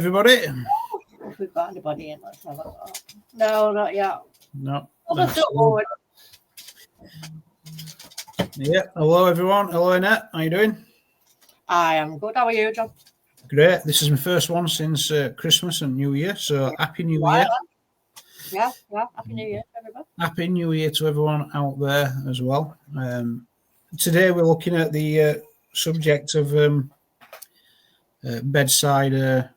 everybody. If we've got anybody in, let's have a look. No, not yet. No. I'll just do it forward. Yeah. Hello, everyone. Hello, Annette. How you doing? I am good. How are you, John? Great. This is my first one since Christmas and New Year. So Happy New Year. Yeah. Happy New Year, everybody. Happy New Year to everyone out there as well. Today we're looking at the subject of bedside,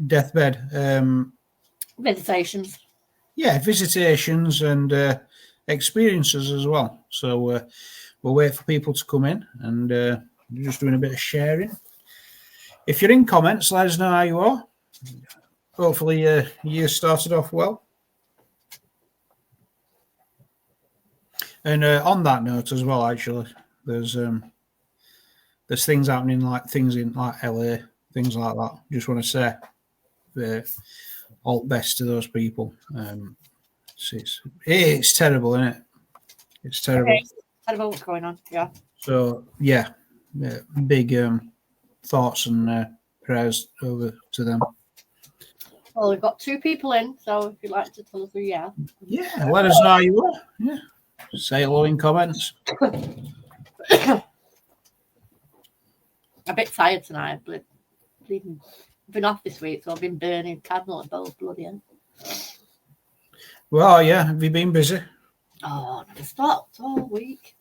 deathbed. Visitations. Yeah, visitations and experiences as well. So we'll wait for people to come in and we're just doing a bit of sharing. If you're in comments, let us know how you are. Hopefully your year started off well. And on that note as well, actually, there's things happening, like things in like LA, things like that. Just want to say all the best to those people. It's terrible, isn't it? It's terrible. Okay. Terrible what's going on. Yeah. So yeah, big thoughts and prayers over to them. Well, we've got 2 people in, so if you'd like to tell us who you are. Yeah, let us know how you are. Yeah. Say hello in comments. A bit tired tonight. Bleeding. Been off this week, so I've been burning candle at both bloody end. Well, yeah. Have you been busy? Oh, never stopped all week.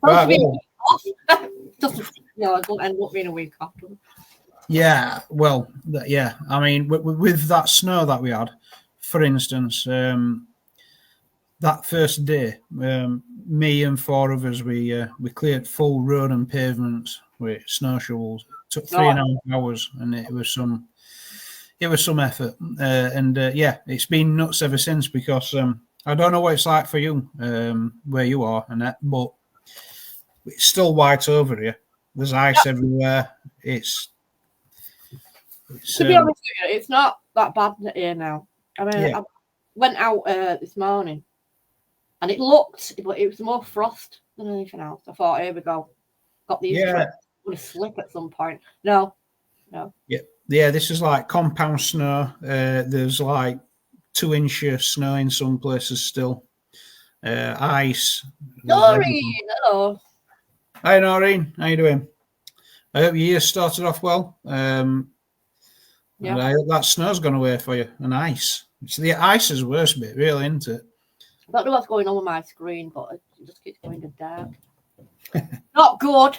Right, No, I don't end up being a week off. Yeah, well, yeah. I mean, with that snow that we had, for instance, that first day, me and 4 others, we cleared full road and pavements with snow shovels. It took 3.5 hours, and it was some effort. Yeah, it's been nuts ever since because I don't know what it's like for you, where you are, Annette, but it's still white over here. There's ice everywhere. To be honest with you, it's not that bad here now. I mean, yeah. I went out this morning and it was more frost than anything else. I thought, here we go. Got these trips. I'm going to slip at some point. No. Yeah, this is like compound snow. There's like 2 inches of snow in some places still. Ice. Noreen, hello. Hi, Noreen. How you doing? I hope your year started off well. Yeah. And I hope that snow's gone away for you. And ice. It's the ice is the worst bit, really, isn't it? I don't know what's going on with my screen, but it just keeps going to dark. Not good.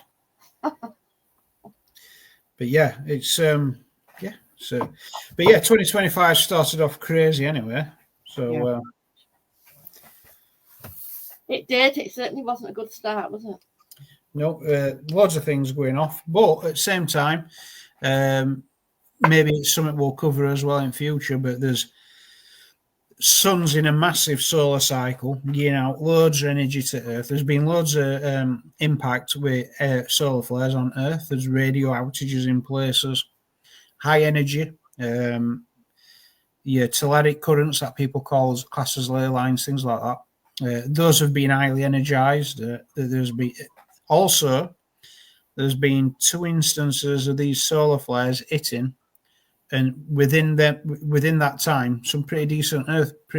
But yeah, it's yeah. So, but yeah, 2025 started off crazy anyway. So it did. It certainly wasn't a good start, was it? No, loads of things going off, but at the same time, maybe it's something we'll cover as well in future. But there's sun's in a massive solar cycle, giving out loads of energy to Earth. There's been loads of impact with solar flares on Earth. There's radio outages in places, high energy, telluric currents that people class as ley lines, things like that. Those have been highly energized. There's been 2 instances of these solar flares hitting, and within that time, some pretty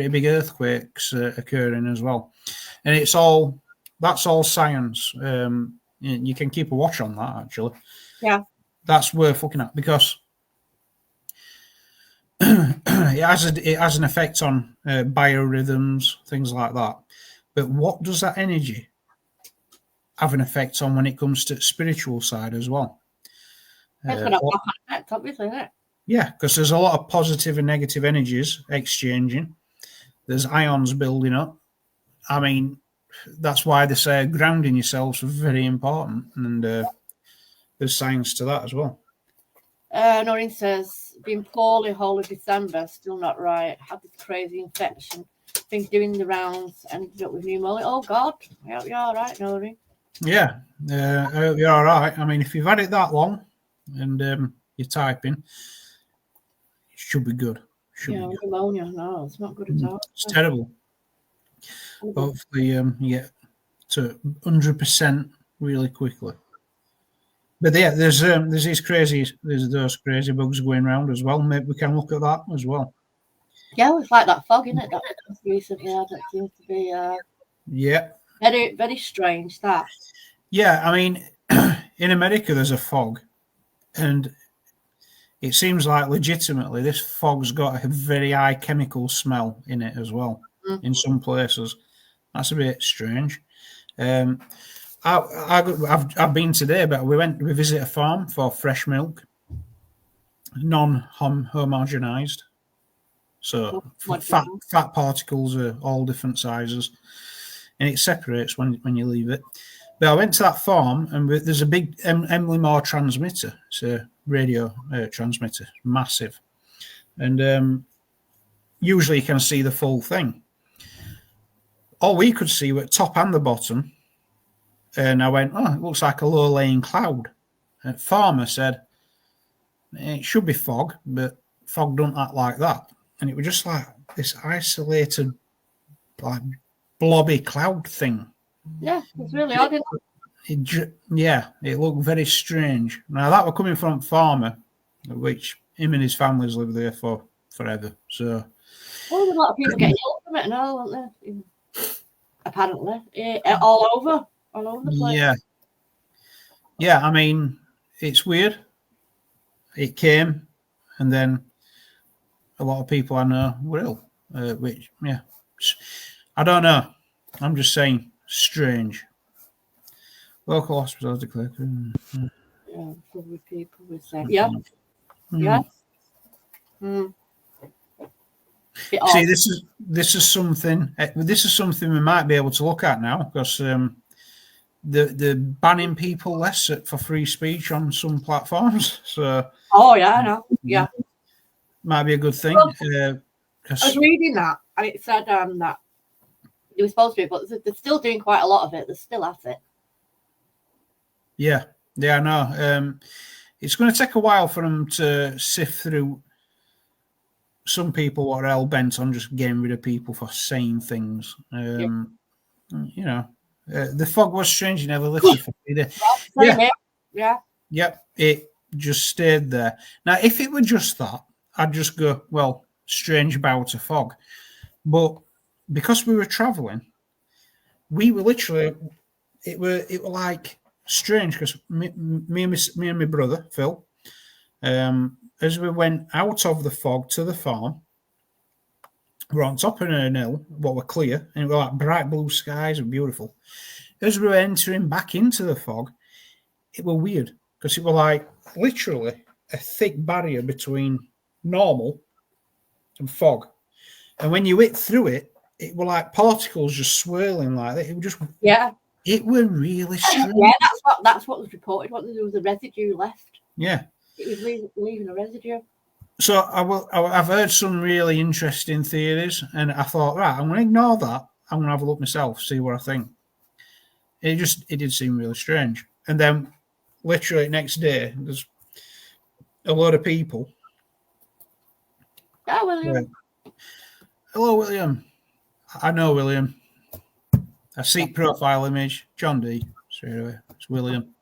big earthquakes occurring as well. And that's all science. You can keep a watch on that, actually. Yeah, that's worth looking at because it has an effect on biorhythms, things like that. But what does that energy have an effect on when it comes to spiritual side as well? It's going to have an effect, obviously, isn't it? Yeah, because there's a lot of positive and negative energies exchanging. There's ions building up. I mean, that's why they say grounding yourselves is very important, and there's science to that as well. Noreen says, been poorly whole of December, still not right. Had this crazy infection. Been doing the rounds, ended up with pneumonia. Oh, God. I hope you're all right, Noreen. Yeah, I hope you're all right. I mean, if you've had it that long and you're typing, it should be good. Pneumonia. No, it's not good at all. It's terrible. Hopefully, you get to 100% really quickly. But yeah, there's those crazy bugs going around as well. Maybe we can look at that as well. Yeah, it's like that fog, isn't it? That recently had it seems to be Yeah. very, very strange. That. Yeah, I mean, in America there's a fog, and it seems like legitimately this fog's got a very high chemical smell in it as well. Mm-hmm. In some places, that's a bit strange. I've been today, but we visit a farm for fresh milk, non-homogenized. So fat particles are all different sizes, and it separates when you leave it. But I went to that farm, and there's a big Emily Moore transmitter. It's a radio transmitter, massive, and usually you can see the full thing. All we could see were top and the bottom, and I went, "Oh, it looks like a low-lying cloud." And farmer said, "It should be fog, but fog don't act like that." And it was just like this isolated, like blobby cloud thing. Yeah, it's really odd. It looked very strange. Now that were coming from farmer, which him and his families lived there for forever. So, well, a lot of people get ill from it now, aren't they? Apparently, all over the place. Yeah. I mean, it's weird. It came, and then a lot of people I know were ill. I don't know. I'm just saying, strange. Local hospitals declare. Yeah, probably people would say. Yeah. Yeah. See, this is something we might be able to look at now, because the banning people less for free speech on some platforms. So. Oh yeah, I know. Yeah. Might be a good thing. Well, I was reading that, and it said that they were supposed to, but they're still doing quite a lot of it. They're still at it. Yeah, I know. It's going to take a while for them to sift through some people what are hell bent on just getting rid of people for saying things. You know, the fog was strange. You never lifted for either. Yeah. Yep. It just stayed there. Now, if it were just that, I'd just go, well, strange bout of fog. But because we were traveling, we were literally, it were like strange, because me and my brother Phil, as we went out of the fog to the farm, we're on top of an hill, what were clear, and it were like bright blue skies and beautiful. As we were entering back into the fog, it were weird, because it were like literally a thick barrier between normal and fog, and when you hit through it, it were like particles just swirling like that. It was just it were really strange. Yeah, that's what was reported. There was a residue left. Yeah, it was leaving a residue. So I've heard some really interesting theories, and I thought, right, I'm going to ignore that. I'm going to have a look myself, see what I think. It did seem really strange. And then literally next day, there's a lot of people. Hi, William. Hello, William. I know William. I see profile image, John D. Straight away. It's William.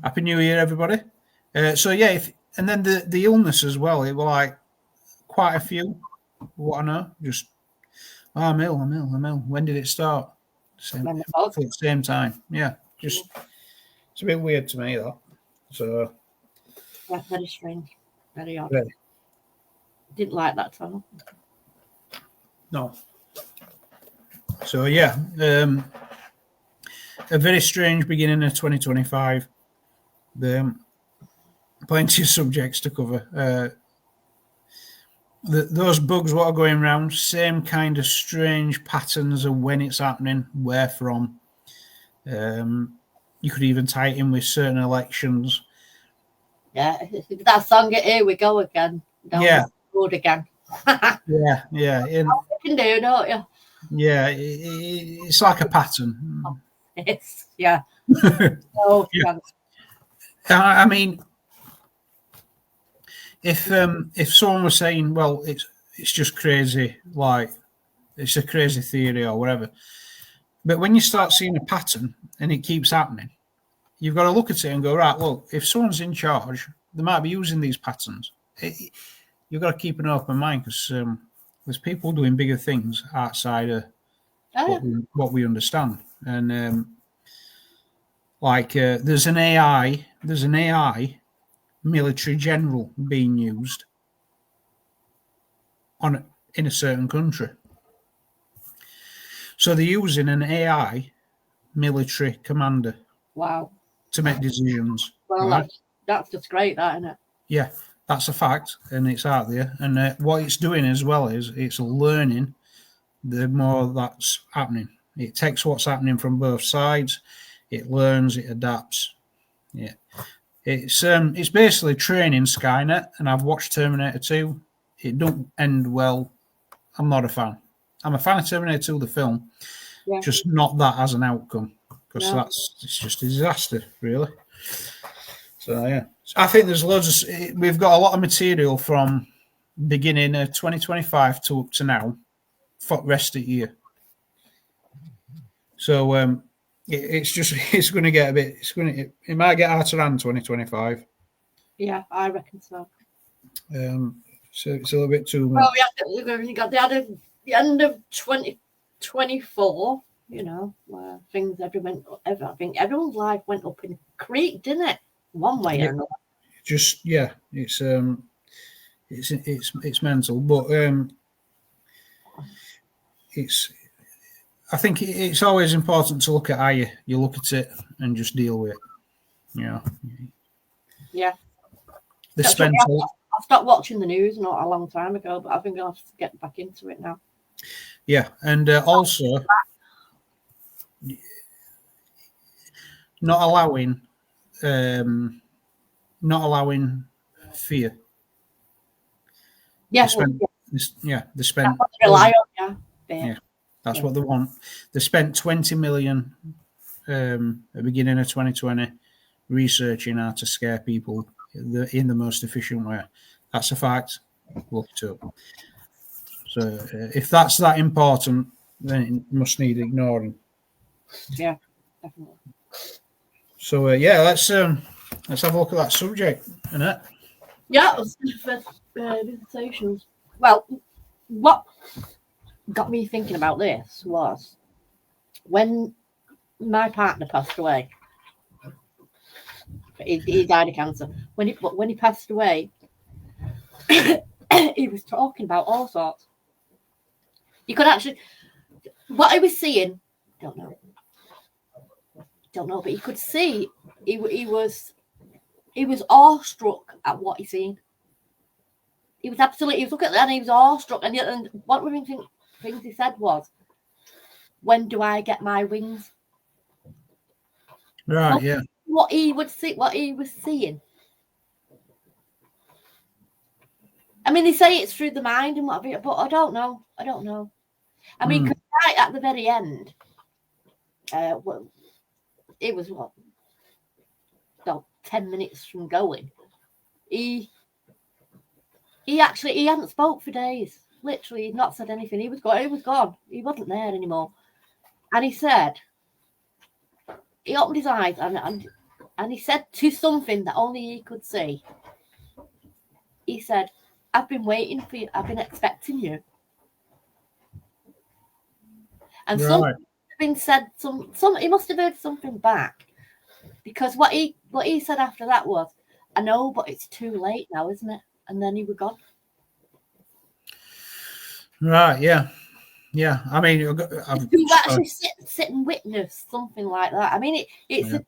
Happy New Year, everybody. So yeah, and then the illness as well. It were like quite a few. What I know, just I'm ill. When did it start? Same time. Yeah, just it's a bit weird to me that. So yeah, very strange, very odd. Really? Didn't like that tunnel. No. So yeah, a very strange beginning of 2025. Plenty of subjects to cover. Those bugs what are going around, same kind of strange patterns of when it's happening, where from. You could even tie it in with certain elections. Yeah, that song, Here We Go Again. Yeah. Road again. Yeah. You can do, don't you? Yeah, it's like a pattern. It's, yeah. Oh, yeah. I mean, if someone was saying, well, it's just crazy, like it's a crazy theory or whatever, but when you start seeing a pattern and it keeps happening, you've got to look at it and go, right, look, if someone's in charge, they might be using these patterns. You've got to keep an open mind because there's people doing bigger things outside of what we understand. And there's an AI military general being used in a certain country. So they're using an AI military commander. Wow. To make decisions. Well, right? That's just great, that, isn't it? Yeah, that's a fact, and it's out there. And what it's doing as well is it's learning the more that's happening. It takes what's happening from both sides. It learns, it adapts. Yeah. It's basically training Skynet, and I've watched Terminator 2. It don't end well. I'm not a fan. I'm a fan of Terminator 2, the film, just not that as an outcome. Because it's just a disaster, really. So yeah, I think there's loads of. We've got a lot of material from beginning of 2025 to up to now, for the rest of the year. So it's going to get a bit. It might get out around 2025. Yeah, I reckon so. So it's a little bit too much. Well, we got the end of 2024. You know, where things I think everyone's life went up in a creek, didn't it? One way or another. Just it's mental, but I think it's always important to look at how you look at it and just deal with it. You know. Yeah. I stopped watching the news not a long time ago, but I think I'll have to get back into it now. Yeah, and also. Not allowing fear. Yeah, they spent. That's what they rely on. Yeah, that's what they want. They spent 20 million at the beginning of 2020 researching how to scare people in the most efficient way. That's a fact. Look it up. So if that's that important, then it must need ignoring. Yeah, definitely. So let's have a look at that subject, innit? Yeah, for visitations. Well, what got me thinking about this was when my partner passed away. He died of cancer. When he passed away, he was talking about all sorts. You could actually, what I was seeing, don't know, but you could see he was awestruck at what he seen. He was looking at that and he was awestruck. And one of the things he said was, "When do I get my wings?" Right, yeah. What he was seeing. I mean, they say it's through the mind and whatever, but I don't know. I mean, right at the very end, it was 10 minutes from going. He hadn't spoke for days. Literally, he'd not said anything. He was gone. He wasn't there anymore. And he said, he opened his eyes and he said to something that only he could see. He said, "I've been waiting for you. I've been expecting you." And something had been said. He must have heard something back, because what he said after that was, "I know, but it's too late now, isn't it?" And then he was gone. Right. Yeah. Yeah. I mean, you actually sit and witness something like that. I mean, it's a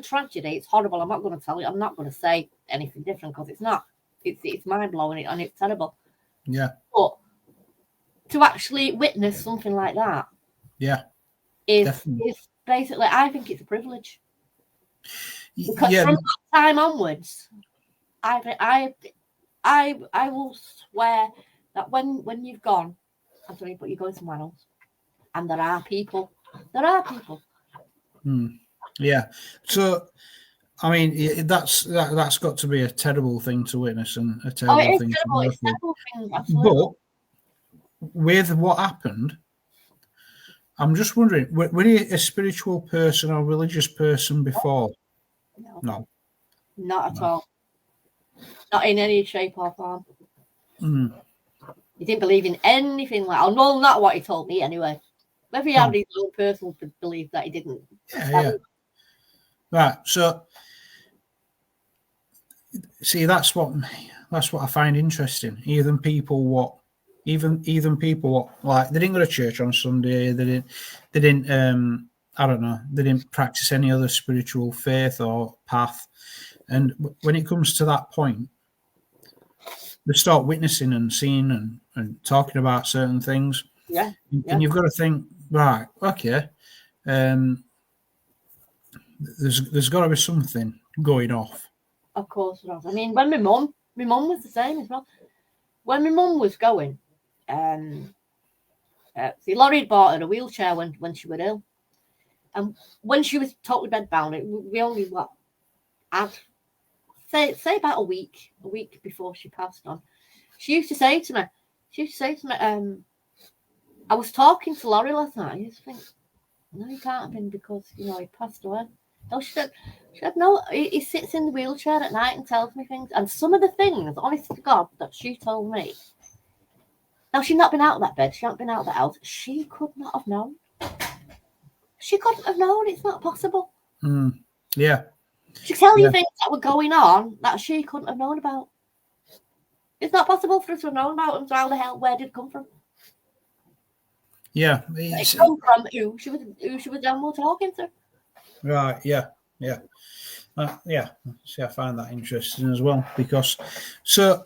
tragedy. It's horrible. I'm not going to tell you. I'm not going to say anything different because it's not. It's mind blowing and it's terrible. Yeah. But to actually witness something like that, is basically, I think it's a privilege. Because from that time onwards, I will swear that when you've gone, I'm sorry, but you're going somewhere else, and there are people. Yeah. So, I mean, that's got to be a terrible thing to witness and a terrible thing. It's a terrible thing, absolutely. But with what happened, I'm just wondering, were you a spiritual person or religious person before? No. Not at all. Not in any shape or form. He didn't believe in anything like that. Well, not what he told me anyway. Maybe he had his own personal belief that he didn't. Yeah. Right. So, see, that's what I find interesting. Even people what like they didn't go to church on Sunday. They didn't. I don't know. They didn't practice any other spiritual faith or path. And when it comes to that point, they start witnessing and seeing and talking about certain things. Yeah. And you've got to think, right, okay, there's got to be something going off. Of course not. I mean, when my mum was the same as well. When my mum was going, see, Laurie had bought her a wheelchair when she was ill. And when she was totally bedbound, we only had say about a week before she passed on. She used to say to me, I was talking to Laurie last night. I used to think, no, he can't have been because, he passed away. No, she said, no, he sits in the wheelchair at night and tells me things. And some of the things, honest to God, that she told me. Now, she'd not been out of that bed. She hadn't been out of that house. She could not have known. She couldn't have known. It's not possible. Yeah. She'd tell you things that were going on that she couldn't have known about. It's not possible for us to have known about them. So how the hell, where did it come from? Yeah. It came from who she was talking to. Right, yeah. See, I find that interesting as well because, you're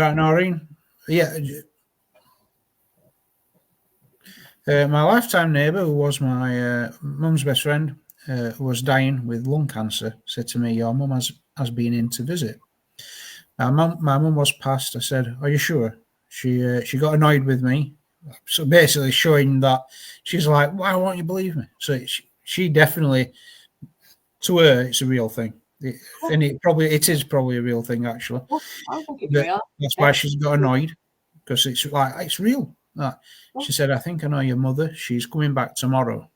right, Noreen. Yeah. My lifetime neighbour, who was my mum's best friend, who was dying with lung cancer, said to me, "Your mum has been in to visit." My mum was passed. I said, "Are you sure?" She got annoyed with me, so basically showing that she's like, "Why won't you believe me?" So she definitely, to her, it's a real thing, and it is probably a real thing actually. I think it's real. That's why she's got annoyed because it's real. She said, "I think I know your mother. She's coming back tomorrow."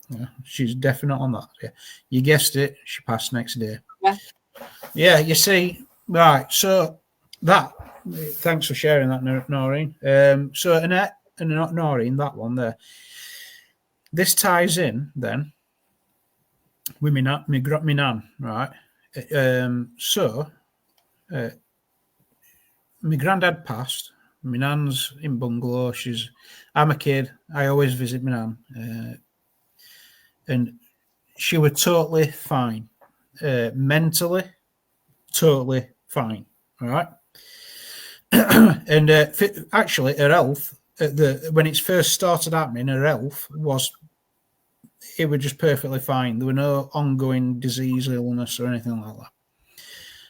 Yeah, she's definite on that. Yeah, you guessed it. She passed next day. Yeah. You see, right? So that. Thanks for sharing that, Noreen. So Annette and Noreen, that one there. This ties in then with me nan, right? My granddad passed. My nan's in bungalow. I'm a kid. I always visit my nan, and she was totally fine, mentally, totally fine. All right. And actually, her health when it first started happening, her health was just perfectly fine. There were no ongoing disease, illness, or anything like that.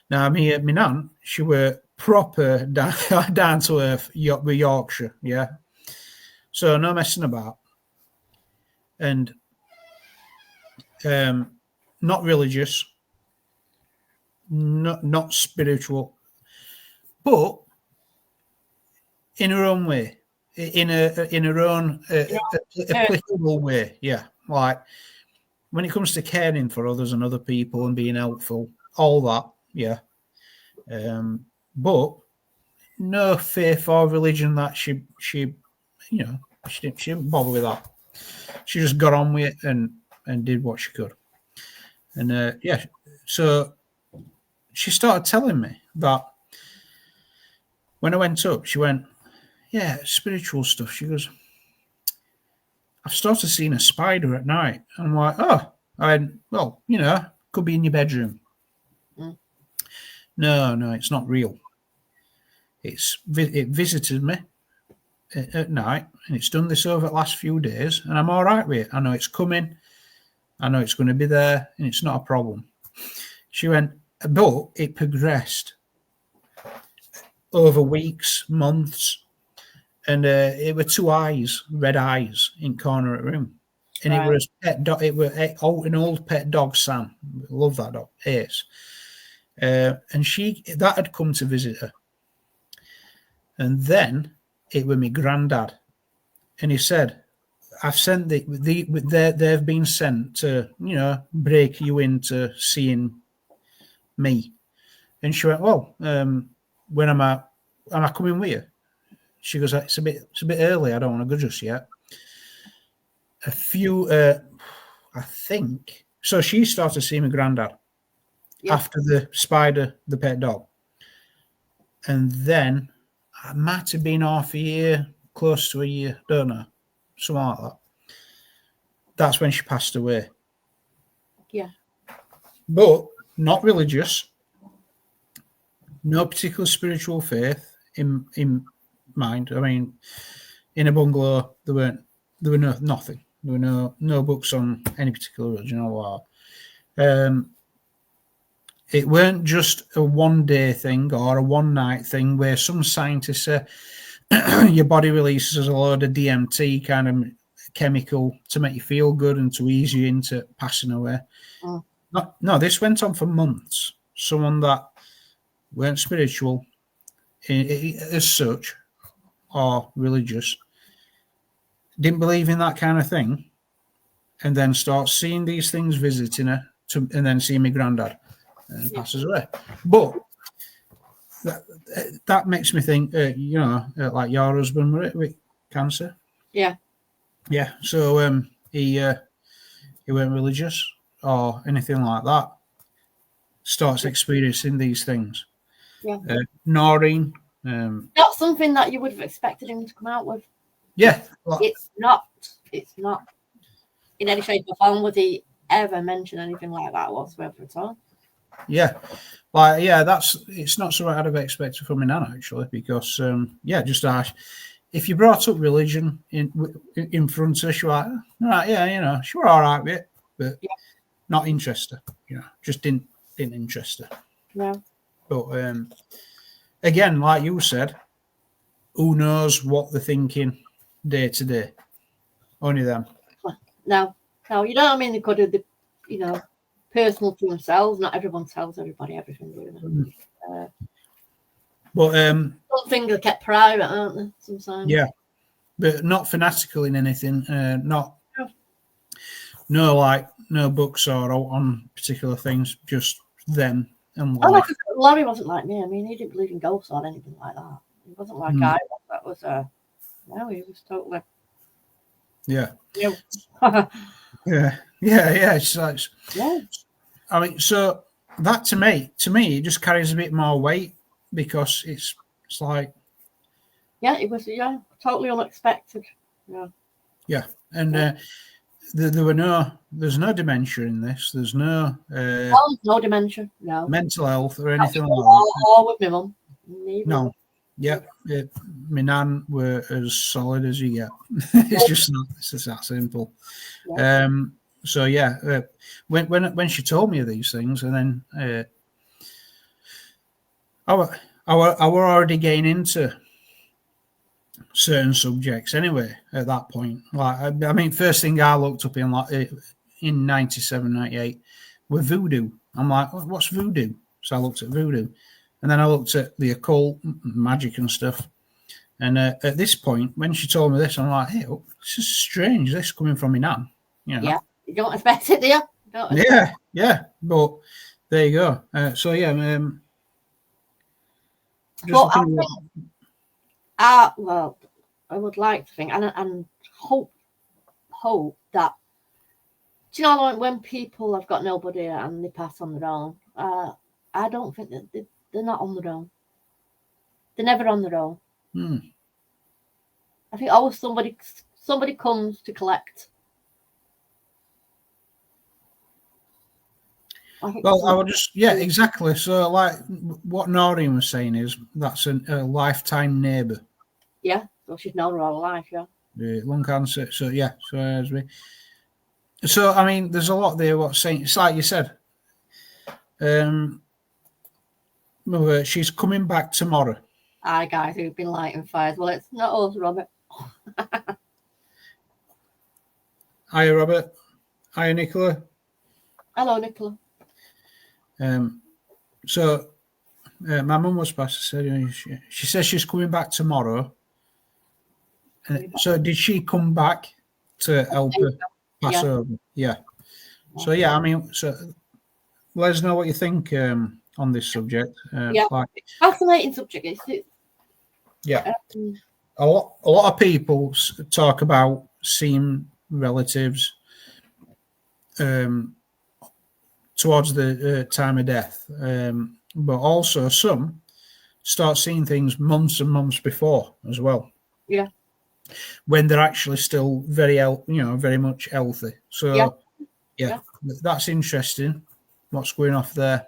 Now, my nan, she were proper down to earth with Yorkshire, yeah. So no messing about, and not religious, not spiritual, but in her own way, in her own applicable way, yeah. Like when it comes to caring for others and other people and being helpful, all that, yeah. But no faith or religion that she didn't bother with that. She just got on with it and did what she could. And so she started telling me that when I went up, she went, "Yeah, spiritual stuff." She goes, "I've started seeing a spider at night." And I'm like, "Oh," I went, "Well, could be in your bedroom." No, it's not real. It visited me at night, and it's done this over the last few days, and I'm all right with it. I know it's coming. I know it's going to be there, and it's not a problem. She went, but it progressed over weeks, months, and it were two eyes, red eyes, in corner of the room, and right. It was pet dog. It was an old pet dog, Sam. Love that dog, Ace. And that had come to visit her. And then it was my granddad. And he said, I've sent they've been sent to, break you into seeing me. And she went, well, when am I coming with you? She goes, it's a bit early. I don't want to go just yet. A few, I think. So she started seeing my granddad after the Spider, the pet dog. And then I might have been half a year, close to a year, don't know, something like that. That's when she passed away. Yeah. But not religious. No particular spiritual faith in mind. I mean, in a bungalow, there were nothing. There were no books on any particular religion or what. It weren't just a one-day thing or a one-night thing where some scientists say your body releases a load of DMT kind of chemical to make you feel good and to ease you into passing away. Oh. No, this went on for months. Someone that weren't spiritual as such or religious, didn't believe in that kind of thing, and then start seeing these things visiting her, and then seeing my granddad. And passes away. But that makes me think, like your husband with cancer. Yeah. Yeah. So he weren't religious or anything like that. Starts experiencing these things. Yeah. Noreen. Not something that you would have expected him to come out with. Yeah. It's not in any shape or form would he ever mention anything like that whatsoever at all. Yeah, it's not something I'd have expected from my nan actually, because just ask if you brought up religion in front of her, she was like, right, she were all right with it, but not interested. Just didn't interest her. No. But again, like you said, who knows what they're thinking day to day? Only them. No, you know what I mean? They could have, personal to themselves. Not everyone tells everybody everything, do they? But some things are kept private, aren't they? Sometimes. Yeah, but not fanatical in anything. No books or on particular things. Just them and life. Larry wasn't like me. I mean, he didn't believe in ghosts or anything like that. He wasn't like I was. That was no, he was totally. Yeah. Yeah. It's like, I mean, so that to me, it just carries a bit more weight because it's like. Yeah, it was totally unexpected. Yeah, and there's no dementia in this. There's no no dementia, no mental health or anything like that. Or with my mum. No. Yeah, my nan were as solid as you get. It's just that simple. Yeah. So when she told me of these things, and then I were already getting into certain subjects anyway at that point. Like I mean, first thing I looked up in 97, 98 were voodoo. I'm like, what's voodoo? So I looked at voodoo. And then I looked at the occult, magic and stuff. And at this point, when she told me this, I'm like, hey, this is strange, this coming from my nan. Yeah, you don't expect it, do you? Yeah. But there you go. Well, I would like to think and hope that, do you know, like when people have got nobody and they pass on their own, I don't think that they're not on their own. They're never on their own. I think always somebody comes to collect. I would just exactly. So like what Noreen was saying is that's a lifetime neighbour. Yeah, so she's known her all life. Yeah. Lung cancer. So So I mean, there's a lot there. What's saying? It's like you said. She's coming back tomorrow. Hi guys who've been lighting fires. Well, it's not us, Robert. Hi, Robert. Hi, Nicola. Hello, Nicola. So My mum was supposed to say, she says she's coming back tomorrow. So did she come back to help her pass over? Yeah. So, yeah, I mean, so let us know what you think on this subject. Fascinating subject, isn't it? Yeah. A lot of people talk about seeing relatives towards the time of death, but also some start seeing things months and months before as well. Yeah, when they're actually still very much healthy. So yeah, that's interesting. What's going off there?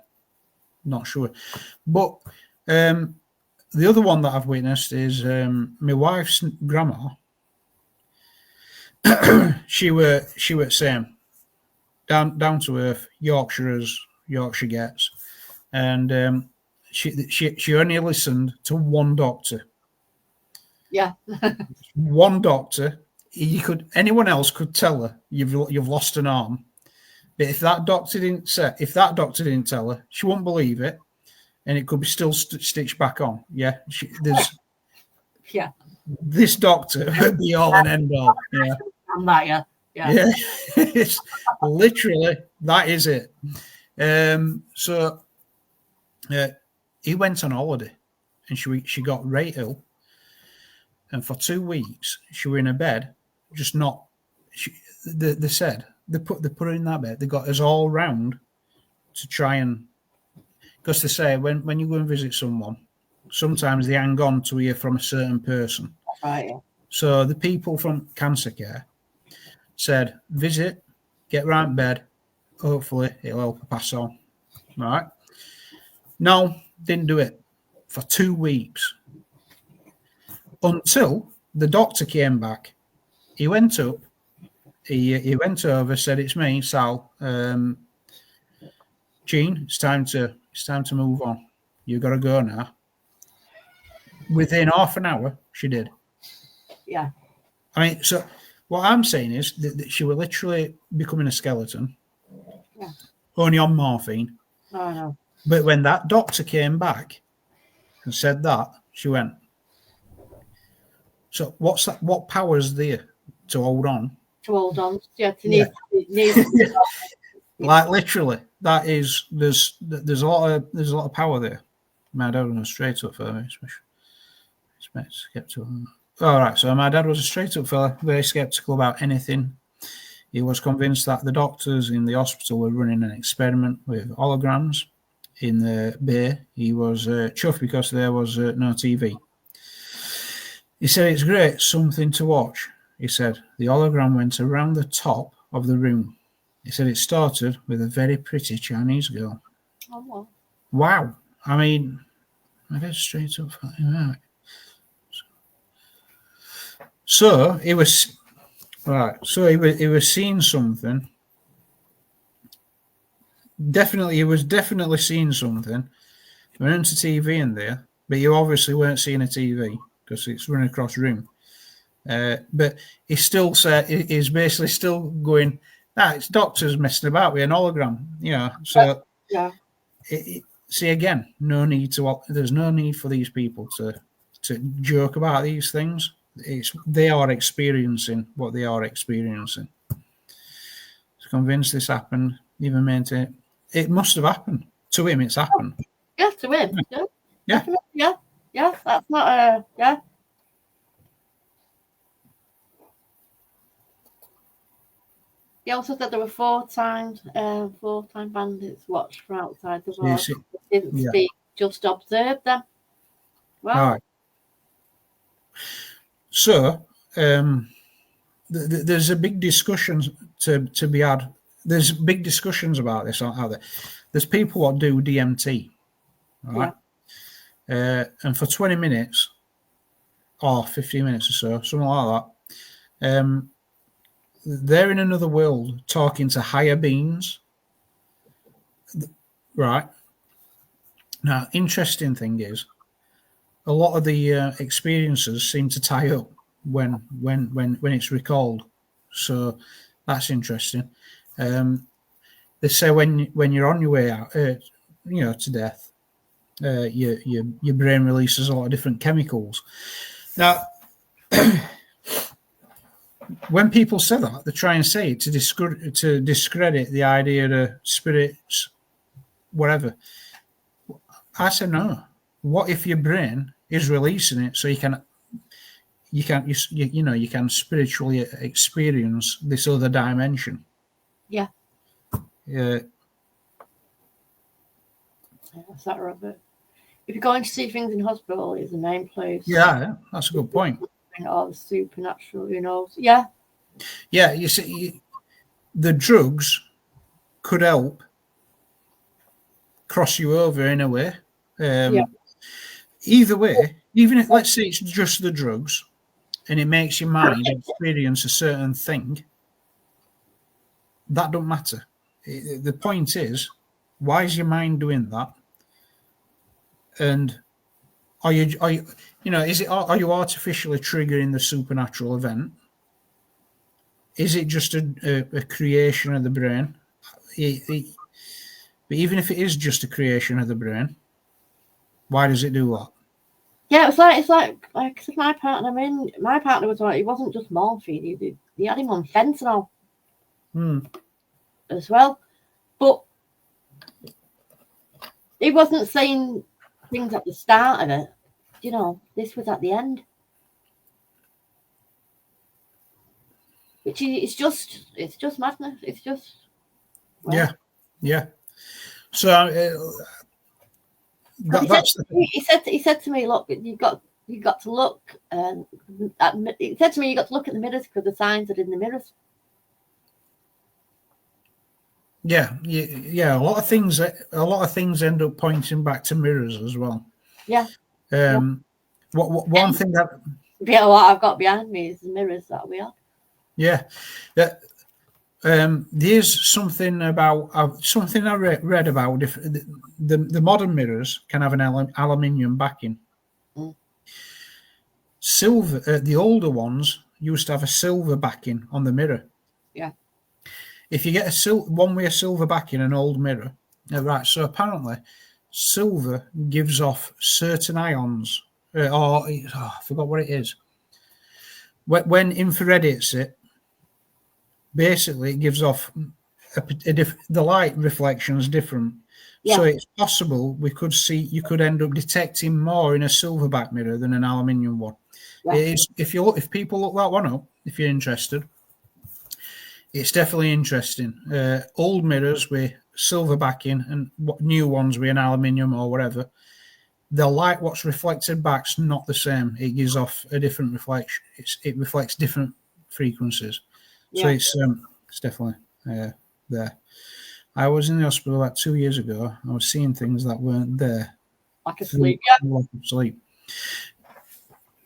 Not sure, but the other one that I've witnessed is my wife's grandma. she were same down to earth, Yorkshire as Yorkshire gets, and she only listened to one doctor. Yeah, one doctor. Anyone else could tell her you've lost an arm, but if that doctor didn't tell her, she wouldn't believe it, and it could be still stitched back on. Yeah, this doctor would be all and end all. Yeah. I'm that, yeah. It's literally that is it. So he went on holiday, and she got right ill, and for 2 weeks she were in a bed, just not. They said they put her in that bed. They got us all round to try and, because they say when you go and visit someone, sometimes they hang on to hear from a certain person. Right. So the people from Cancer Care said, visit, get right in bed, hopefully it'll help her pass on. Right? No, didn't do it for 2 weeks. Until the doctor came back. He went up, he went over, said, it's me, Sal. Jean, it's time to move on. You gotta go now. Within half an hour, she did. Yeah. I mean, so what I'm saying is that she was literally becoming a skeleton. Yeah. Only on morphine. Oh, no. But when that doctor came back and said that, she went. So what's that? What power is there to hold on? To hold on. Yeah. Like literally, that is there's a lot of power there. My dad was a straight up fella. Skeptical. All right, so my dad was a straight up fella, very skeptical about anything. He was convinced that the doctors in the hospital were running an experiment with holograms in the bay. He was chuffed because there was no TV. He said, it's great, something to watch. He said, the hologram went around the top of the room. He said it started with a very pretty Chinese girl. Oh, wow. Wow. I mean, my dad's straight up. Right. So he was right. So he was seeing something. He was definitely seeing something. Went into TV in there, but you obviously weren't seeing a TV because it's running across the room. But he still said he's basically still going. It's doctors messing about with an hologram. So yeah. See again, no need to. There's no need for these people to joke about these things. They are experiencing what they are experiencing. He's convinced this happened. Even maintain it must have happened to him. It's happened. Yeah, to him. Yeah. Yeah. That's not a yeah. He also said there were 4 times bandits watched from outside the bar. Didn't speak, just observed them. Wow. All right. So there's a big discussion to be had. There's big discussions about this out there. There's people that do DMT, right? Yeah. And for 20 minutes or 15 minutes or so, something like that, they're in another world talking to higher beings, right? Now, interesting thing is, a lot of the experiences seem to tie up when it's recalled, so that's interesting. They say when you're on your way out, to death, your brain releases a lot of different chemicals. Now, when people say that, they try and say it to discredit the idea of spirits, whatever. I say no. What if your brain is releasing it so you can spiritually experience this other dimension? Yeah. Yeah. That's that, Robert. If you're going to see things in hospital, it's the main place. Yeah, that's a good point. Or the supernatural, who knows? Yeah. Yeah, you see, the drugs could help cross you over in a way. Either way, even if, let's say, it's just the drugs and it makes your mind experience a certain thing, that don't matter. The point is, why is your mind doing that? And are you artificially triggering the supernatural event? Is it just a creation of the brain? But even if it is just a creation of the brain, why does it do that? Yeah, it's like my partner. I mean, my partner was like, it wasn't just morphine. He had him on fentanyl as well, but he wasn't saying things at the start of it. You know, this was at the end. Which is it's just madness. It's just yeah. So he said to me, look, you got to look. He said to me, you got to look at the mirrors because the signs are in the mirrors. Yeah. A lot of things end up pointing back to mirrors as well. Yeah. One thing that what I've got behind me is the mirrors that we are. Yeah. There's something about something I read about. If the modern mirrors can have an aluminium backing. Silver, the older ones used to have a silver backing on the mirror. Yeah. If you get one with a silver backing, an old mirror, right? So apparently, silver gives off certain ions, I forgot what it is. When infrared hits it, basically it gives off the light reflection is different. Yeah. So it's possible you could end up detecting more in a silverback mirror than an aluminium one. Yeah. If people look that one up, if you're interested, it's definitely interesting. Old mirrors with silver backing and new ones with an aluminium or whatever, the light what's reflected back's not the same. It gives off a different reflection. It reflects different frequencies. Yeah. So it's definitely there. I was in the hospital about 2 years ago. I was seeing things that weren't there. Like asleep,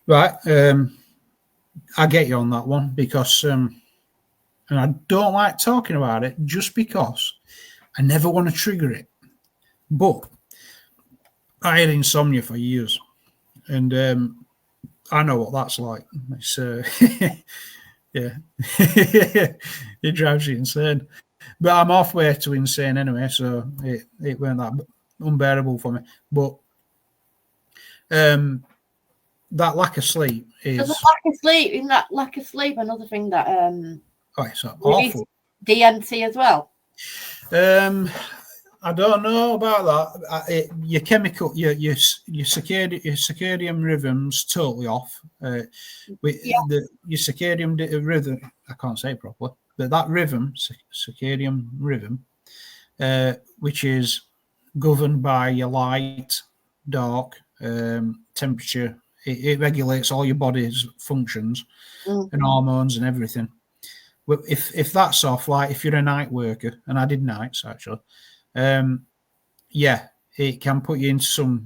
Right. I get you on that one because, and I don't like talking about it just because I never want to trigger it. But I had insomnia for years, and I know what that's like. It's yeah, it drives you insane. But I'm halfway to insane anyway, so it weren't that unbearable for me. But that lack of sleep is lack of sleep. Another thing that it's awful. DMT as well. I don't know about that. Your chemical, your circadian rhythm's totally off. Your circadian rhythm, I can't say it properly, but that rhythm, circadian rhythm, which is governed by your light, dark, temperature. It regulates all your body's functions and hormones and everything. Well, if that's off, like if you're a night worker, and I did nights actually. It can put you into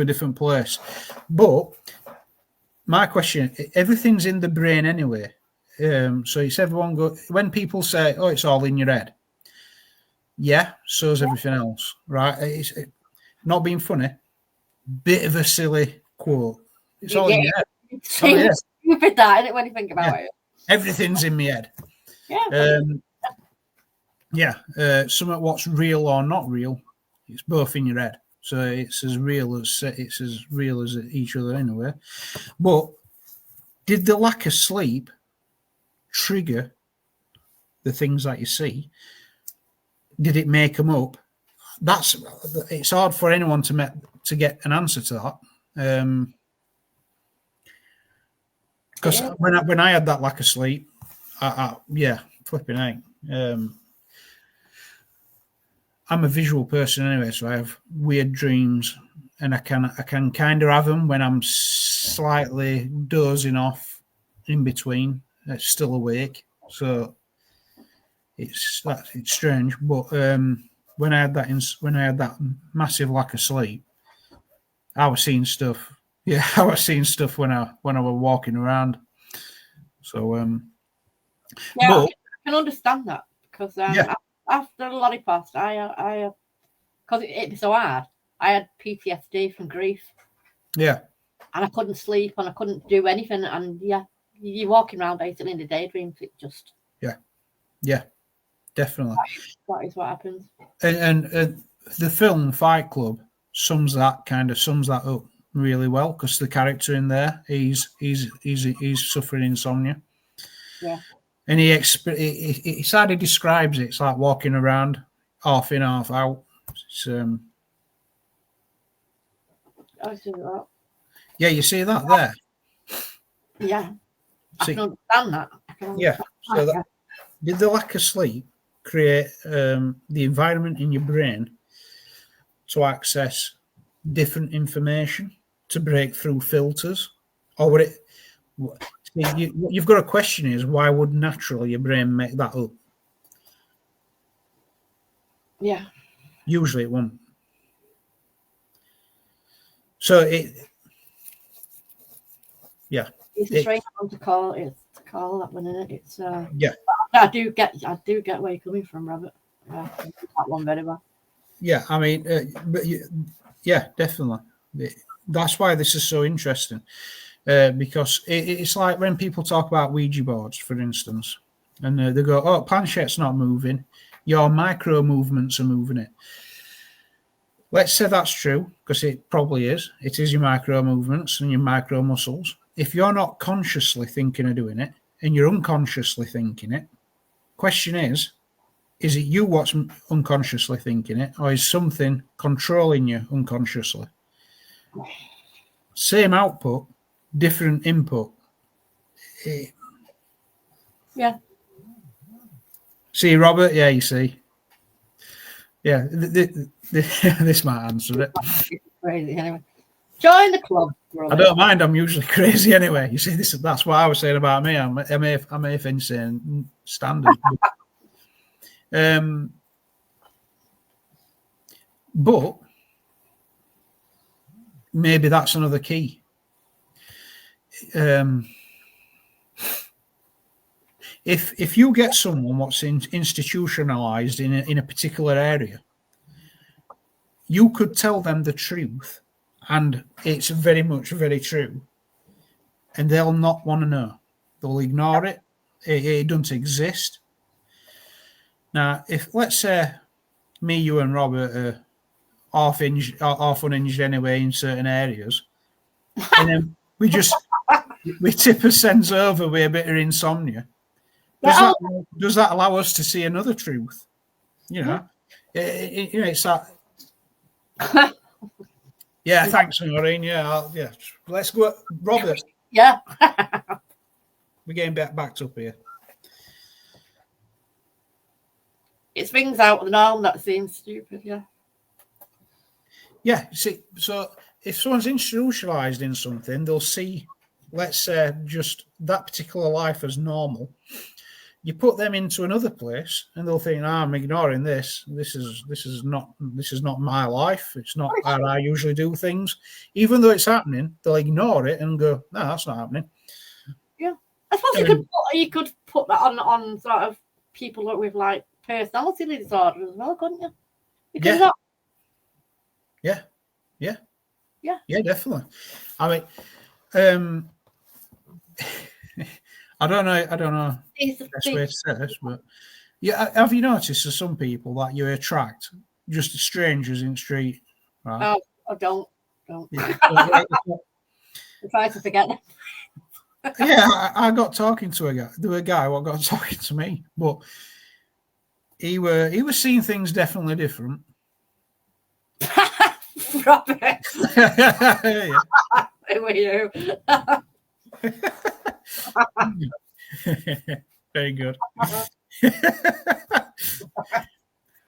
a different place. But my question, everything's in the brain anyway. So it's when people say, "Oh, it's all in your head." Yeah, so is everything else, right? It's not being funny. Bit of a silly quote. It's all in your head. It's stupid, that, isn't it, when you think about it? Everything's in my head. Yeah. Something what's real or not real, it's both in your head. so it's as real as each other anyway. But did the lack of sleep trigger the things that you see? Did it make them up? It's hard for anyone to get an answer to that. Because when I had that lack of sleep, flipping out. I'm a visual person anyway, so I have weird dreams, and I can kind of have them when I'm slightly dozing off in between. It's still awake, so it's strange. But when I had that massive lack of sleep, I was seeing stuff. Yeah, I was seeing stuff when I was walking around. So I can understand that because after Lolly passed, I because it was so hard. I had PTSD from grief. Yeah, and I couldn't sleep and I couldn't do anything. And you're walking around basically in the daydreams. It just definitely. That is what happens. And the film Fight Club sums that up really well, because the character in there, he's suffering insomnia. Yeah. And he sadly describes it. It's like walking around, half in, half out. It's, I see that. Yeah, you see that there. Yeah, I can understand that. So did the lack of sleep create the environment in your brain to access different information, to break through filters, or would it? You've got a question: is why would naturally your brain make that up? Yeah. Usually it won't. So it's a strange one to call. It's to call that one, isn't it? It's I do get where you're coming from, Robert. That one very well. Yeah, I mean, definitely. That's why this is so interesting, because it's like when people talk about Ouija boards, for instance, and they go, "Oh, planchette's not moving. Your micro movements are moving it." Let's say that's true, because it probably is. It is your micro movements and your micro muscles. If you're not consciously thinking of doing it and you're unconsciously thinking it, question is it you what's unconsciously thinking it, or is something controlling you unconsciously? Same output, different input. Yeah. See, Robert? Yeah, you see. Yeah, this might answer it. Crazy anyway. Join the club, Robert. I don't mind. I'm usually crazy anyway. You see, that's what I was saying about me. I'm insane standard. But maybe that's another key. If you get someone what's institutionalized in a particular area, you could tell them the truth, and it's very much very true, and they'll not want to know. They'll ignore it. It doesn't exist. Now, if let's say me, you, and Robert are half unhinged anyway in certain areas, and then we tip a sense over with a bit of insomnia. Does that allow us to see another truth? You know, it's that. Yeah, thanks, Maureen. Yeah. Let's go, Robert. Yeah, we're getting backed up here. It's things out of the norm that seems stupid. Yeah. See, so if someone's institutionalized in something, they'll see, let's say, just that particular life as normal. You put them into another place, and they'll think, "I'm ignoring this. This is not my life. It's not how I usually do things." Even though it's happening, they'll ignore it and go, "No, that's not happening." Yeah, I suppose you could put that on sort of people with like personality disorder as well, couldn't you? Because Yeah, definitely. I mean, I don't know the best way to say this, but have you noticed there's some people that you attract, just strangers in the street, right? Oh, don't. Yeah. I try to forget them. Yeah, I got talking to a guy. There was a guy what got talking to me, but he was seeing things definitely different. Robert. Who are you? Very good.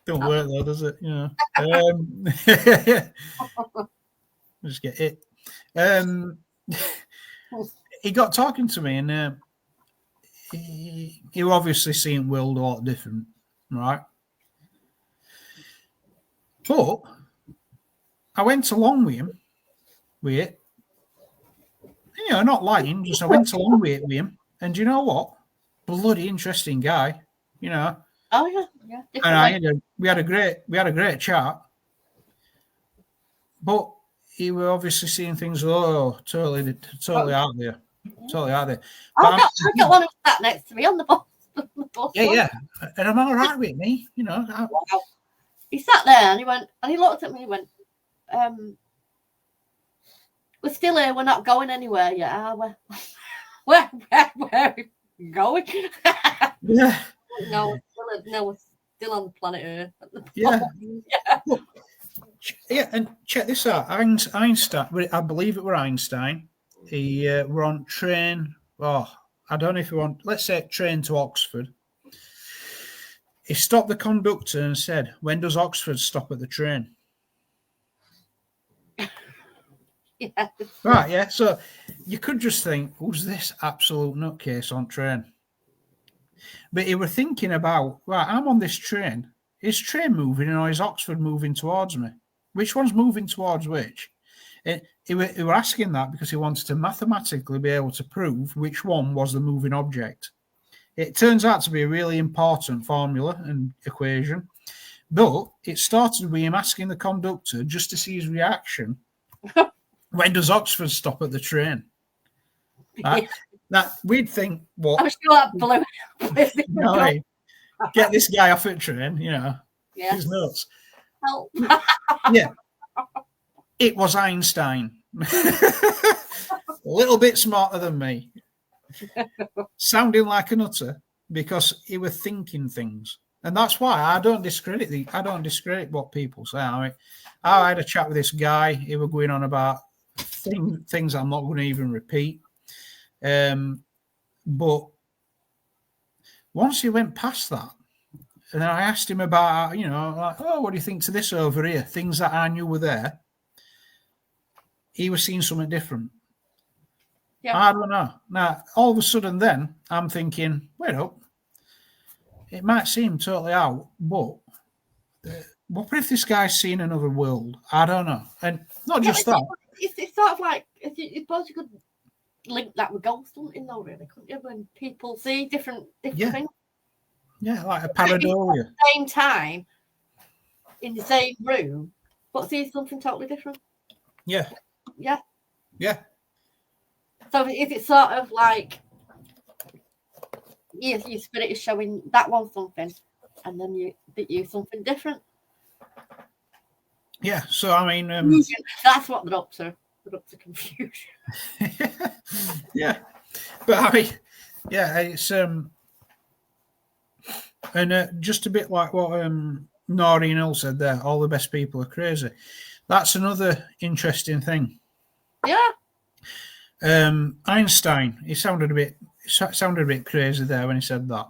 Don't work though, does it? You know. Just get it. He got talking to me, and he obviously seen the world a lot different, right? But I went along with him, you know, not lying, just I went along with him, and you know what? Bloody interesting guy, you know. Oh yeah. And we had a great chat, but he were obviously seeing things totally out there. Totally out there. I got one who sat next to me on the bus. Yeah. And I'm all right with me, you know. Wow. He sat there and he looked at me and he went, we're still here, we're not going anywhere yet, are we? Where are we going? Yeah. No, we're still on planet Earth. Yeah. Yeah, and check this out. Einstein, I believe it were Einstein. He were on train. Oh, I don't know if he want. Let's say train to Oxford. He stopped the conductor and said, "When does Oxford stop at the train?" Yeah. Right. Yeah. So you could just think, "Who's this absolute nutcase on train?" But he were thinking about, right, I'm on this train. Is train moving or is Oxford moving towards me? Which one's moving towards which? He were asking that because he wanted to mathematically be able to prove which one was the moving object. It turns out to be a really important formula and equation, but it started with him asking the conductor just to see his reaction. When does Oxford stop at the train? That we'd think, what? I'm sure that blew. Get this guy off at train, you know. Yeah. He's nuts. Help. Yeah. It was Einstein. A little bit smarter than me. Sounding like a nutter because he was thinking things. And that's why I don't discredit what people say. I mean, I had a chat with this guy. He was going on about things I'm not going to even repeat. But once he went past that, and then I asked him about, you know, like, oh, what do you think to this over here? Things that I knew were there. He was seeing something different. Yeah. I don't know. Now, all of a sudden then, I'm thinking, wait up. It might seem totally out, but what if this guy's seen another world? I don't know. And not just that. It's sort of like, I suppose you could link that with ghost hunting though, really, couldn't you? When people see different things. Yeah, like a pareidolia. At the same time, in the same room, but see something totally different. Yeah. Yeah. Yeah. So is it sort of like, yes, your spirit is showing that one something, and then you something different? Yeah. So I mean, that's what they're up to. They're up to confusion. Yeah, but I mean, yeah, it's and just a bit like what Noreen Hill said there. All the best people are crazy. That's another interesting thing. Yeah. Einstein, he sounded a bit crazy there when he said that.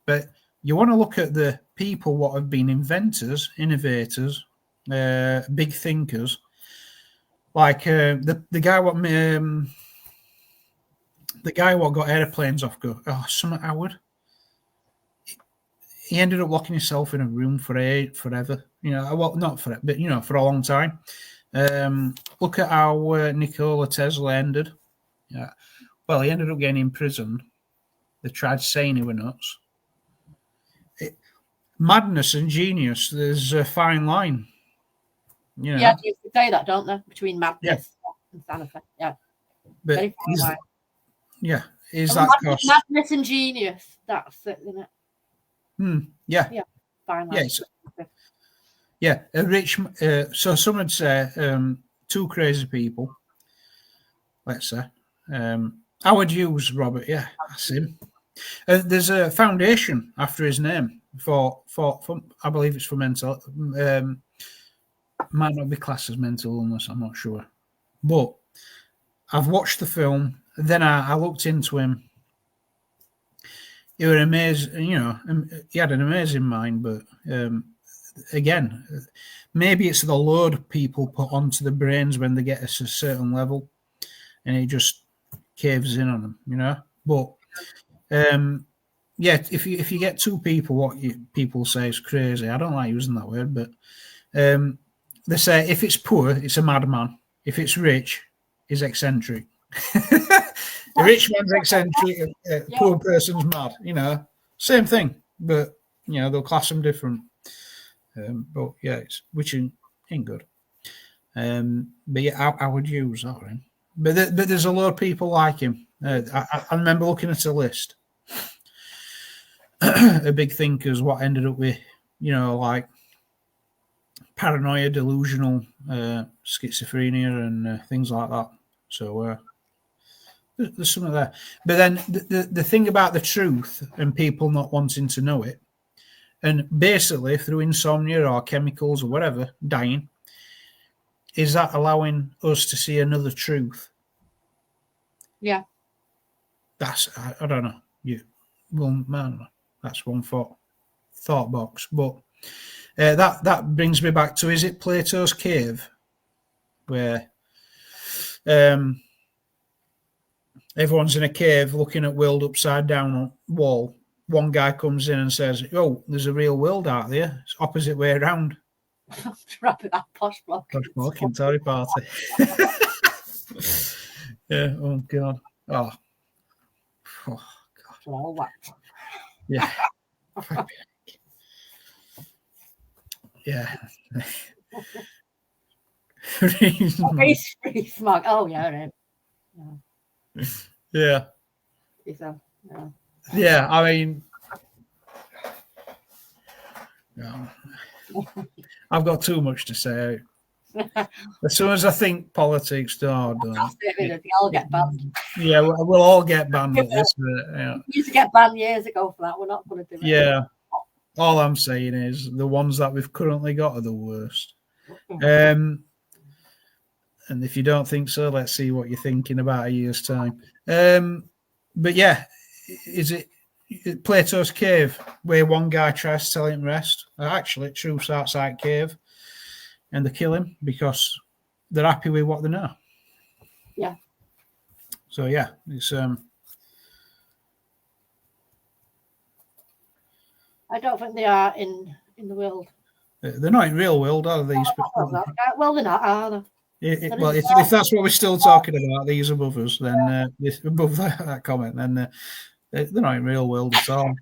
But you want to look at the people what have been inventors, innovators, big thinkers, like the guy what got airplanes off go. Oh, Summit Howard. He ended up locking himself in a room forever. You know, well, not forever, but you know, for a long time. Look at how Nikola Tesla ended. Yeah. Well, he ended up getting imprisoned. They tried saying he was nuts. Madness and genius, there's a fine line. You know? Yeah, you say that, don't they? Between madness and sanity. Yeah. But is that madness and genius? That's it, isn't it? Yeah. Yeah. Fine line. Yeah. Yeah, a rich. So some would say two crazy people. Let's say Howard Hughes, Robert. Yeah, that's him. There's a foundation after his name for I believe it's for mental. Might not be classed as mental illness. I'm not sure, but I've watched the film. Then I looked into him. He was amazing. You know, he had an amazing mind, but again, maybe it's the load people put onto the brains when they get a certain level, and it just caves in on them. You know, but. Yeah, if you get two people, people say is crazy. I don't like using that word, but they say if it's poor, it's a madman. If it's rich, it's eccentric. A rich man's eccentric, a poor person's mad. You know, same thing, but you know they'll class them different. But yeah, which ain't good. But yeah, I would use that one. But there's a lot of people like him. I remember looking at a list. A big thing because what ended up with, you know, like paranoia, delusional, schizophrenia, and things like that. So there's something there. But then the thing about the truth and people not wanting to know it, and basically through insomnia or chemicals or whatever, dying, is that allowing us to see another truth? Yeah. That's I don't know. Well, man. That's one thought box. But that brings me back to, is it Plato's cave where everyone's in a cave looking at world upside down on wall. One guy comes in and says, "Oh, there's a real world out there. It's opposite way around." Wrap it up, posh block. Posh block in Tory party. Yeah. Oh God. Oh God. All that. Yeah. Yeah. Free smog. Oh yeah. Yeah. Yeah. I mean, no. I've got too much to say. As soon as I think politics, they'll all get banned. Yeah, we'll all get banned at this. We used to get banned years ago for that. We're not going to do it. Yeah. All I'm saying is the ones that we've currently got are the worst. And if you don't think so, let's see what you're thinking about a year's time. But yeah, is it Plato's cave where one guy tries to tell him rest? Actually, truth's outside cave, and they kill him because they're happy with what they know. Yeah. So yeah, it's I don't think they are in the world. They're not in real world, are these? Well, they're not, are they? If that's what we're still talking about, these above us, then above that comment, then they're not in real world at all.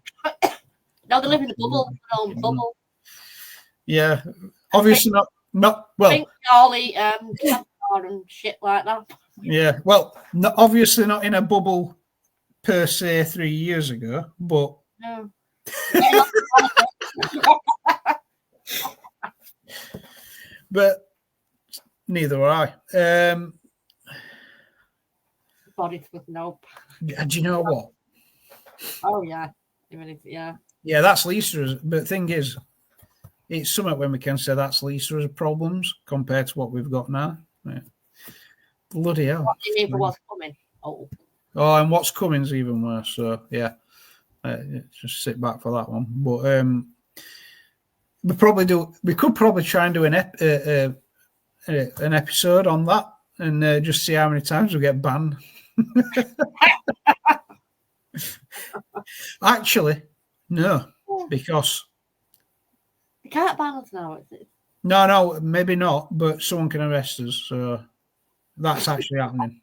No, they live in a bubble, their own bubble. Yeah, obviously not well. Think all the and shit like that. Yeah, well, obviously not in a bubble per se 3 years ago, but. No. But neither are I. Body with nope. Do you know what? Oh yeah, yeah. Yeah, that's Lisa's. But the thing is, it's something when we can say that's Lisa's problems compared to what we've got now. Yeah. Bloody hell! What do you mean for what's coming? Oh, and what's coming is even worse. So yeah, just sit back for that one. But we could probably try and do an episode on that and just see how many times we get banned. Actually, no, because they can't ban us now. No, maybe not. But someone can arrest us, so that's actually happening.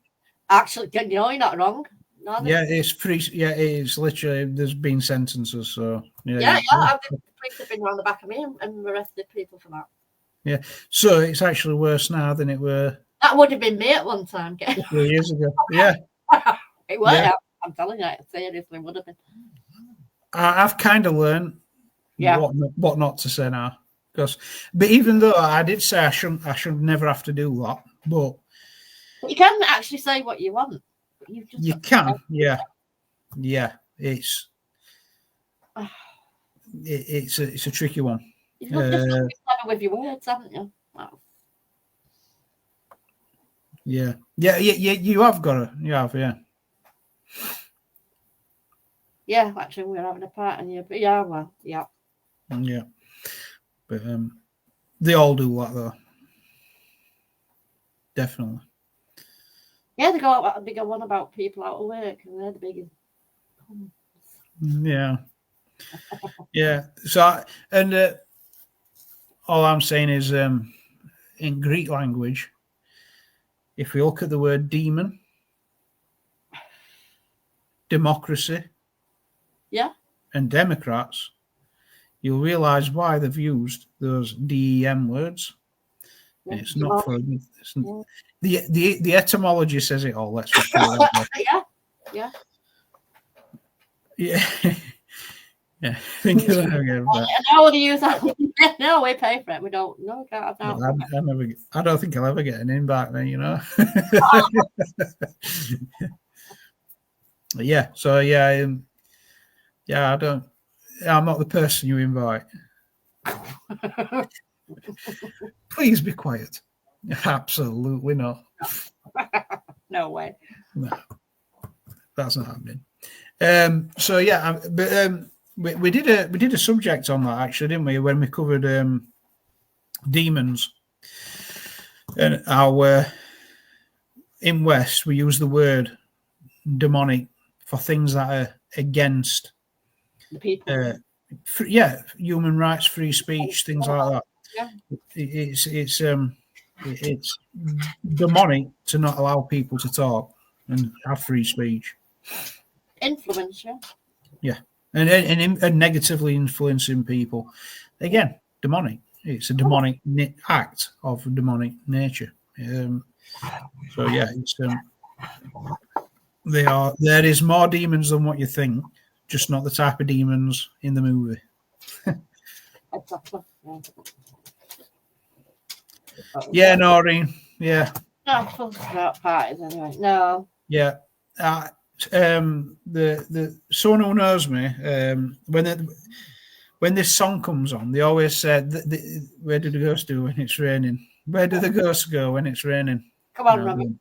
Actually, you're not wrong. No, yeah, it's pretty. Yeah, it is literally. There's been sentences, so yeah. The police have been around the back of me and arrested people for that. Yeah, so it's actually worse now than it were. That would have been me at one time. 3 years ago. Yeah, it was. Yeah. I'm telling you, it seriously would have been. I've kind of learned what not to say now. But even though I did say I should never have to do that, but you can actually say what you want. You can, yeah. It's a tricky one. You've just got to be clever with your words, haven't you? Wow. Yeah. You have got to. You have, yeah. Yeah, actually, we're having a party here, but yeah, well, yeah. Yeah, but they all do that though. Definitely. Yeah, they go on about people out of work, and they're the biggest. Yeah. Yeah. So, and all I'm saying is, in Greek language, if we look at the word demon, democracy, and Democrats, you'll realise why they've used those DEM words. Yeah, it's not for the etymology says it all. Let's just put it that way. Yeah. I think I know they use that. No, we pay for it. We don't. No, we can't have that. I don't think I'll ever get an invite then. You know. Yeah. So yeah. I don't. I'm not the person you invite. Please be quiet. Absolutely not. No way. No, that's not happening. So yeah, but we did a subject on that actually, didn't we? When we covered demons, and our in West we use the word demonic for things that are against the people. Human rights, free speech, things like that. Yeah. It's demonic to not allow people to talk and have free speech. Influence, yeah, and negatively influencing people. Again, demonic. It's a demonic act of demonic nature. So yeah, it's there is more demons than what you think, just not the type of demons in the movie. Exactly. Yeah, Noreen. Yeah. No, fuck about parties anyway. No. Yeah. The someone who knows me, when this song comes on, they always said, "Where do the ghosts do when it's raining? Where do the ghosts go when it's raining?" Come on, Robin.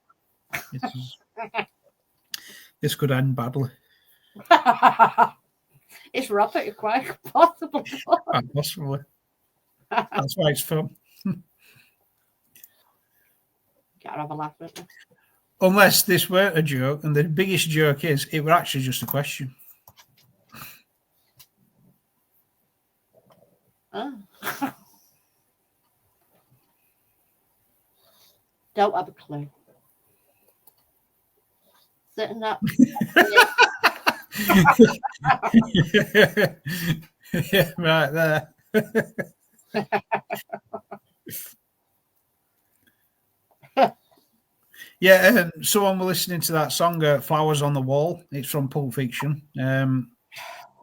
This could end badly. It's Robert, quite possible. Possibly. That's why it's fun. Can't have a laugh at it. Unless this weren't a joke, and the biggest joke is it were actually just a question. Oh. Don't have a clue. Sitting up. Yeah, right there. Yeah, someone was listening to that song, Flowers on the Wall. It's from Pulp Fiction.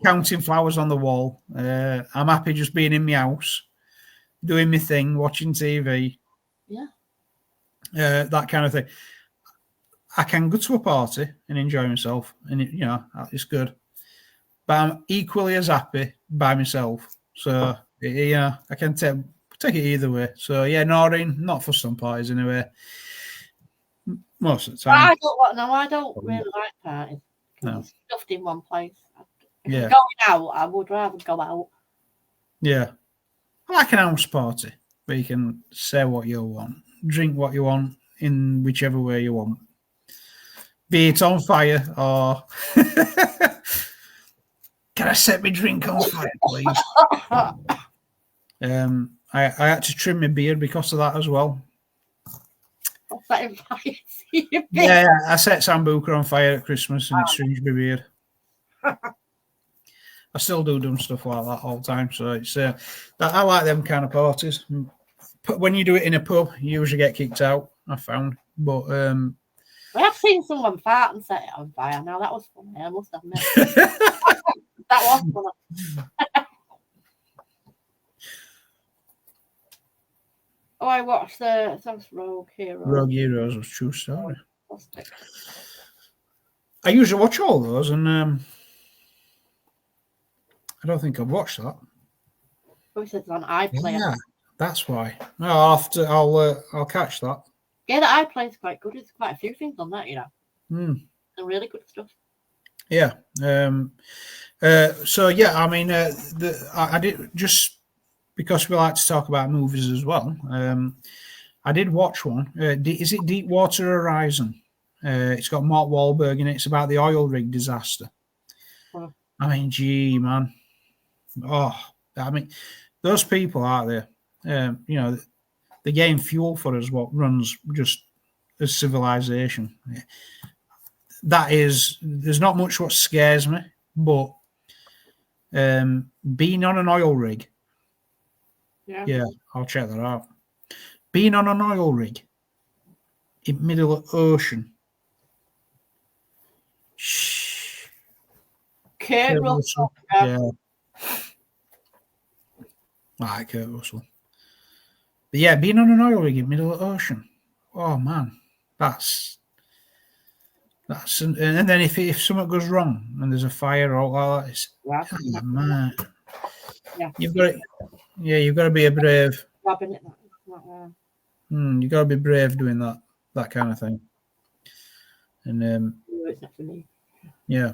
Counting flowers on the wall. I'm happy just being in my house, doing my thing, watching TV. Yeah. That kind of thing. I can go to a party and enjoy myself, and it's good. But I'm equally as happy by myself. So I can take it either way. So yeah, Noreen, not for some parties anyway. Most of the time. I don't really like parties. No. Stuffed in one place. If Yeah. I'm going out, I would rather go out. Yeah. I like an house party where you can say what you want, drink what you want in whichever way you want. Be it on fire or can I set my drink on fire, please? I had to trim my beard because of that as well. Yeah, I set Sambuca on fire at Christmas and it singed my beard. I still do dumb stuff like that all the time. So it's I like them kind of parties. When you do it in a pub, you usually get kicked out, I found. But I have seen someone fart and set it on fire. Now that was funny, I must admit. That was funny. Oh, I watched that's Rogue Heroes. Rogue Heroes was true story. I usually watch all those, and I don't think I've watched that. Oh, it's on iPlayer. Yeah, that's why. No, I'll catch that. Yeah, the iPlayer is quite good. There's quite a few things on that, you know. And really good stuff. Yeah. So yeah, I mean, I did, just because we like to talk about movies as well. I did watch one. Is it Deepwater Horizon? It's got Mark Wahlberg in it. It's about the oil rig disaster. Oh. I mean, gee, man. Oh, I mean, those people out there, you know, they gain fuel for us, what runs just as civilization. There's not much what scares me, but being on an oil rig, yeah, I'll check that out. Being on an oil rig in middle of ocean. Kurt Russell. Yeah. Right, Kurt Russell. But yeah, being on an oil rig in middle of ocean. Oh man, that's and then if something goes wrong and there's a fire or all that, it's man. Yeah. You've got to be a brave. You've got to be brave doing that kind of thing. And it's not for me. Yeah.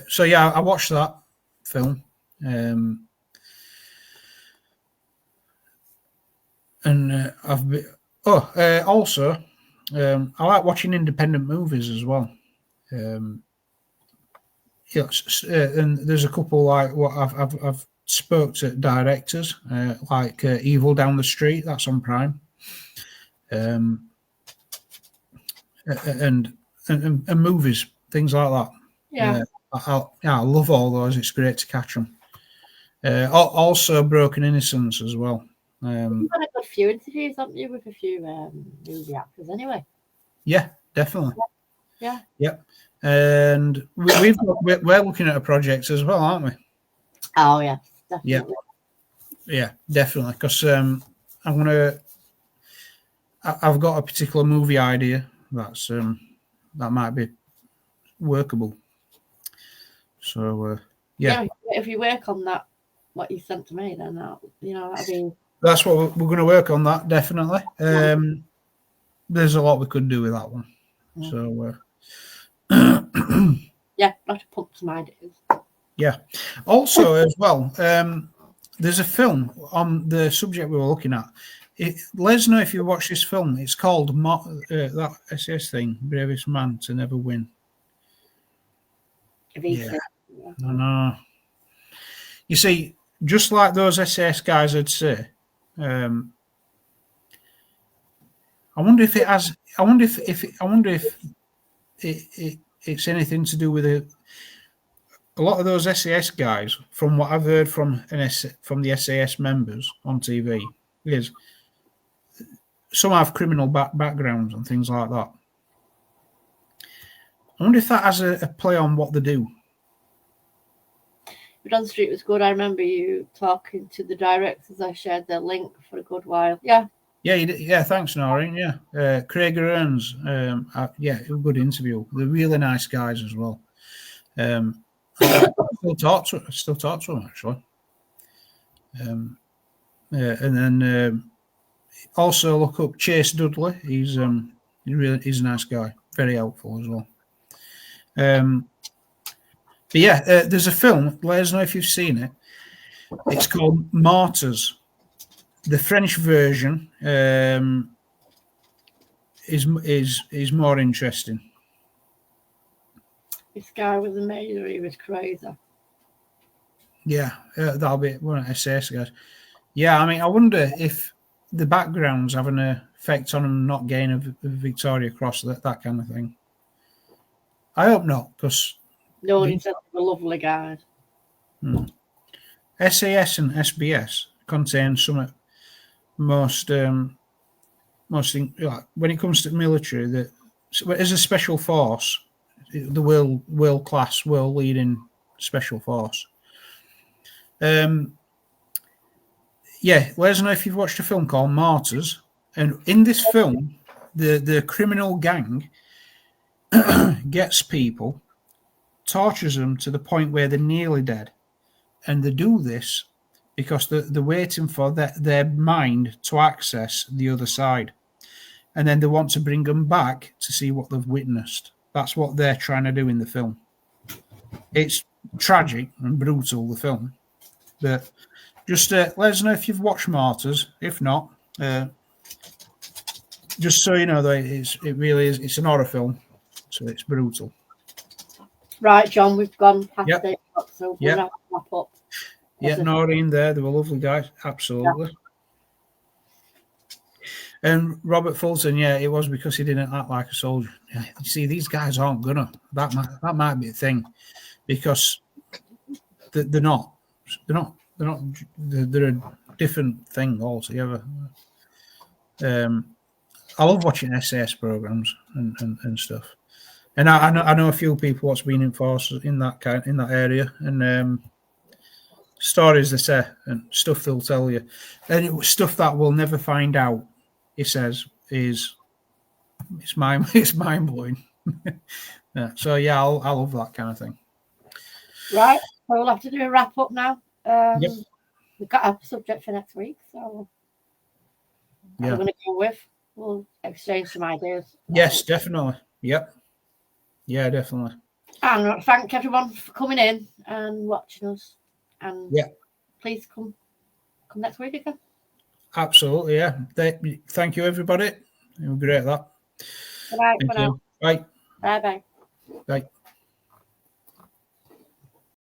So yeah, I watched that film. And also, I like watching independent movies as well. Yes, and there's a couple like what I've spoke to directors like Evil Down the Street, that's on Prime, and movies, things like that. Yeah, I love all those. It's great to catch them. Also, Broken Innocence as well. You've had a good few interviews, haven't you, with a few movie actors, anyway? Yeah, definitely. Yeah. Yep. And we're looking at a project as well, aren't we? Oh yeah, definitely. Yeah, definitely. Because I've got a particular movie idea that's that might be workable. So yeah, if you work on that, what you sent to me, then that'll be. That's what we're going to work on. That definitely. There's a lot we could do with that one. Yeah. So. Yeah, not to pump some ideas. Yeah. Also, as well, there's a film on the subject we were looking at. Let us know if you watch this film. It's called that SS thing, Bravest Man to Never Win. Yeah. I know. You see, just like those SAS guys would say, I wonder if it has. I wonder if it's anything to do with a lot of those SAS guys. From what I've heard from the SAS members on TV, is some have criminal backgrounds and things like that. I wonder if that has a play on what they do. But on the Street was good. I remember you talking to the directors. I shared their link for a good while. Yeah. Yeah, you did. Yeah, thanks, Noreen. Yeah, Craig Earns. Yeah, a good interview. They're really nice guys as well. I still talk to them actually. And then also look up Chase Dudley. He's a nice guy. Very helpful as well. But yeah, there's a film. Let us know if you've seen it. It's called Martyrs. The French version is more interesting. This guy was amazing. He was crazy. Yeah, that'll be one of SAS guys. Yeah, I mean, I wonder if the background's having an effect on them not getting a Victoria Cross, that kind of thing. I hope not, because no, he said they were lovely guys. SAS and SBS contain some most when it comes to military, that as a special force, the world class, world leading special force. Yeah, yeah, let us know if you've watched a film called Martyrs. And in this film, the criminal gang gets people, tortures them to the point where they're nearly dead. And they do this because they're waiting for their mind to access the other side. And then they want to bring them back to see what they've witnessed. That's what they're trying to do in the film. It's tragic and brutal, the film. But just let us know if you've watched Martyrs. If not, just so you know, that it really is. It's an horror film, so it's brutal. Right, John, we've gone past it, so we'll wrap up. Yeah, Noreen there. They were lovely guys. Absolutely. Yeah. And Robert Fulton, it was because he didn't act like a soldier. Yeah, you see, these guys aren't gonna. That might be a thing, because they're not. They're a different thing altogether. I love watching SAS programs and stuff, and I know a few people what's been in forces in that area, and stories they say and stuff they'll tell you, and it was stuff that we'll never find out. He says it's mind blowing. Yeah, so I love that kind of thing. Right, so we'll have to do a wrap up now. We've got a subject for next week, so we're going to go with. We'll exchange some ideas. Yes, definitely. Yep. Yeah, definitely. And thank everyone for coming in and watching us. And please come next week again. Absolutely, yeah. Thank you, everybody. You were great at that. Bye. Thank you. Bye. Bye. Bye.